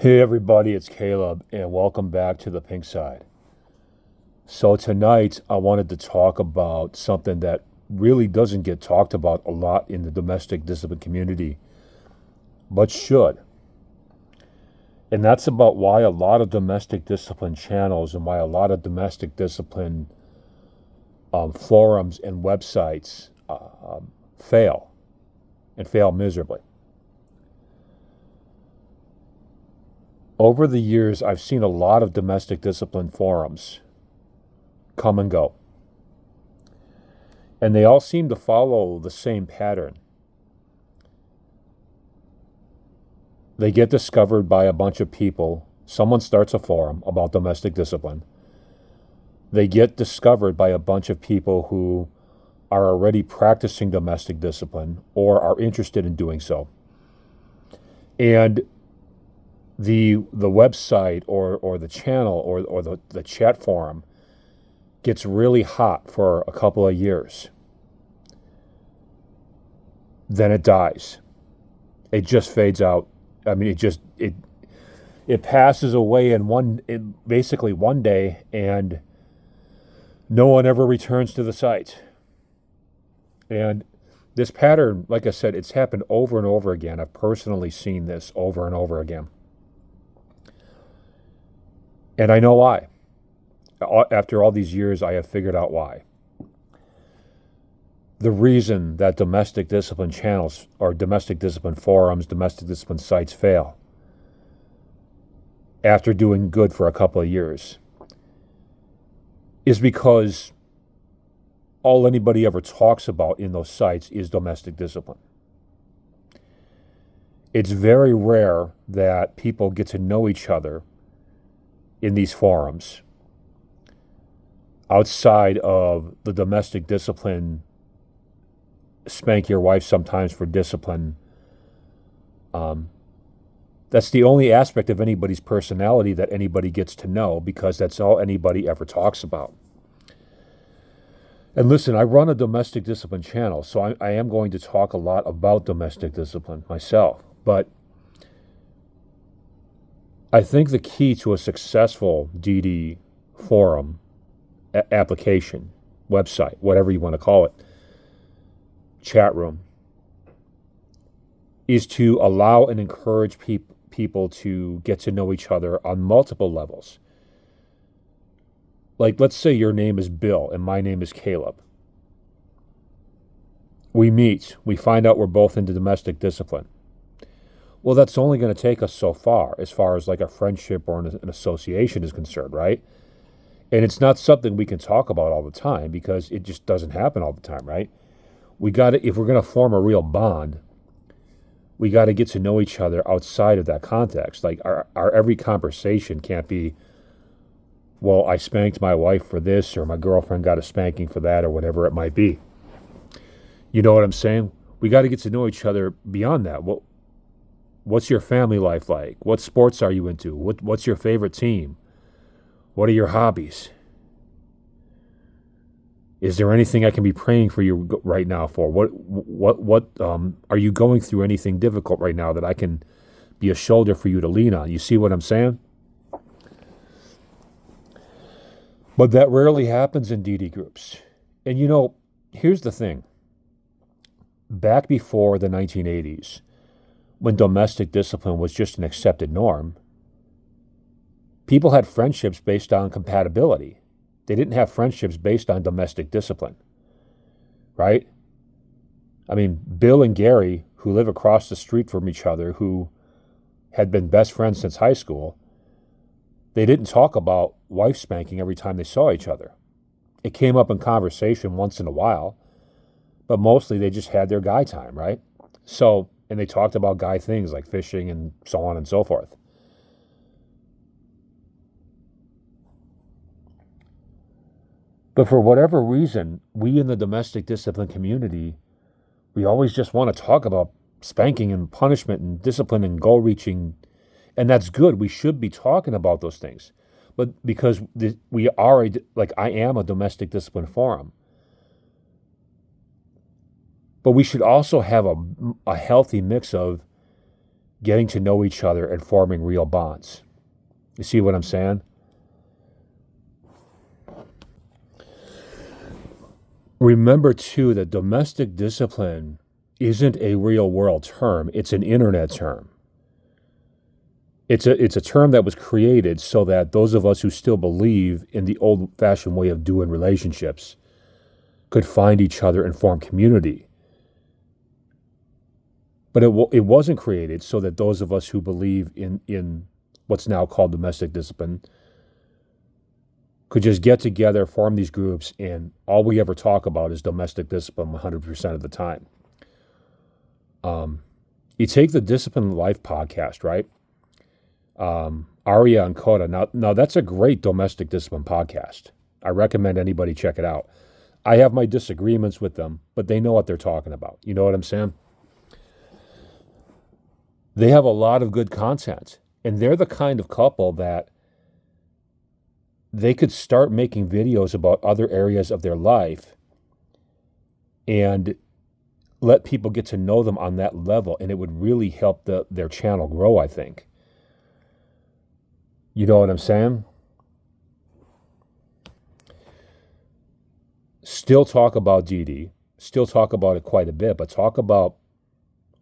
Hey everybody, it's Caleb, and welcome back to the Pink Side. So tonight I wanted to talk about something that really doesn't get talked about a lot in the domestic discipline community, but should. And that's about why a lot of domestic discipline channels and why a lot of domestic discipline forums and websites fail and fail miserably. Over the years, I've seen a lot of domestic discipline forums come and go. And they all seem to follow the same pattern. They get discovered by a bunch of people. Someone starts a forum about domestic discipline. They get discovered by a bunch of people who are already practicing domestic discipline or are interested in doing so. And the website or the channel or the chat forum gets really hot for a couple of years. Then it dies. It just fades out. I mean, it passes away in basically one day, and no one ever returns to the site. And this pattern, like I said, it's happened over and over again. I've personally seen this over and over again. And I know why. After all these years, I have figured out why. The reason that domestic discipline channels or domestic discipline forums, domestic discipline sites fail after doing good for a couple of years is because all anybody ever talks about in those sites is domestic discipline. It's very rare that people get to know each other in these forums outside of the domestic discipline, spank your wife sometimes for discipline. That's the only aspect of anybody's personality that anybody gets to know, because that's all anybody ever talks about. And listen, I run a domestic discipline channel, so I am going to talk a lot about domestic discipline myself. But I think the key to a successful DD forum, application, website, whatever you want to call it, chat room, is to allow and encourage people to get to know each other on multiple levels. Like, let's say your name is Bill and my name is Caleb. We meet, we find out we're both into domestic discipline. Well, that's only going to take us so far as like a friendship or an association is concerned, right? And it's not something we can talk about all the time because it just doesn't happen all the time, right? If we're going to form a real bond, we got to get to know each other outside of that context. Like our every conversation can't be, well, I spanked my wife for this, or my girlfriend got a spanking for that, or whatever it might be. You know what I'm saying? We got to get to know each other beyond that. What's your family life like? What sports are you into? What's your favorite team? What are your hobbies? Is there anything I can be praying for you right now for? What are you going through anything difficult right now that I can be a shoulder for you to lean on? You see what I'm saying? But that rarely happens in DD groups. And you know, here's the thing. Back before the 1980s, when domestic discipline was just an accepted norm, people had friendships based on compatibility. They didn't have friendships based on domestic discipline, right? I mean, Bill and Gary, who live across the street from each other, who had been best friends since high school, they didn't talk about wife spanking every time they saw each other. It came up in conversation once in a while, but mostly they just had their guy time, right? So, and they talked about guy things like fishing and so on and so forth. But for whatever reason, we in the domestic discipline community, we always just want to talk about spanking and punishment and discipline and goal reaching. And that's good. We should be talking about those things. But because we are, like I am a domestic discipline forum. But we should also have a healthy mix of getting to know each other and forming real bonds. You see what I'm saying? Remember, too, that domestic discipline isn't a real world term, it's an internet term. It's a term that was created so that those of us who still believe in the old fashioned way of doing relationships could find each other and form community. But it wasn't created so that those of us who believe in what's now called domestic discipline could just get together, form these groups, and all we ever talk about is domestic discipline 100% of the time. You take the Discipline Life podcast, right? Aria and Coda. Now that's a great domestic discipline podcast. I recommend anybody check it out. I have my disagreements with them, but they know what they're talking about. You know what I'm saying? They have a lot of good content, and they're the kind of couple that they could start making videos about other areas of their life and let people get to know them on that level, and it would really help their channel grow, I think. You know what I'm saying? Still talk about DD, still talk about it quite a bit, but talk about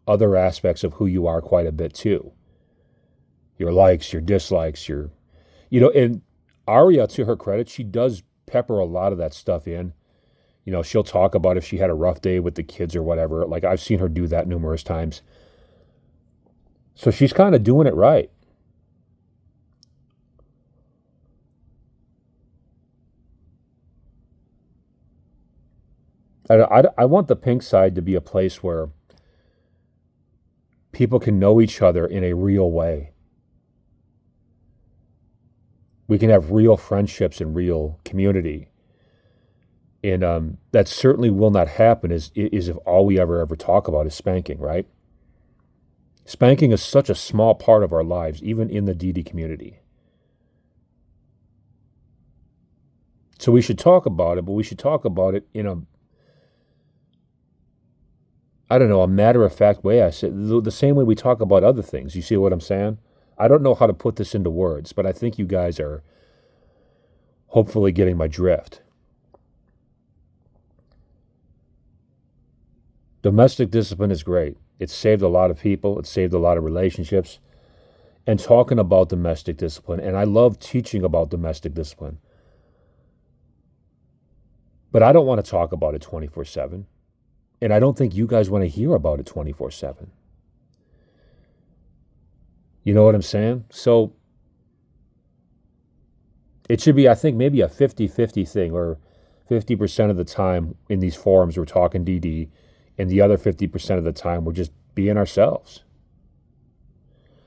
other aspects of who you are quite a bit too. Your likes, your dislikes, and Aria, to her credit, she does pepper a lot of that stuff in. She'll talk about if she had a rough day with the kids or whatever. Like, I've seen her do that numerous times. So she's kind of doing it right. I want the pink side to be a place where people can know each other in a real way. We can have real friendships and real community. And that certainly will not happen is if all we ever talk about is spanking, right? Spanking is such a small part of our lives, even in the DD community. So we should talk about it, but we should talk about it in a matter-of-fact way. I said the same way we talk about other things. You see what I'm saying? I don't know how to put this into words, but I think you guys are hopefully getting my drift. Domestic discipline is great. It's saved a lot of people. It's saved a lot of relationships. And talking about domestic discipline, and I love teaching about domestic discipline, but I don't want to talk about it 24/7. And I don't think you guys want to hear about it 24/7. You know what I'm saying? So it should be, I think, maybe a 50-50 thing, or 50% of the time in these forums we're talking DD, and the other 50% of the time we're just being ourselves.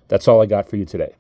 That's all I got for you today.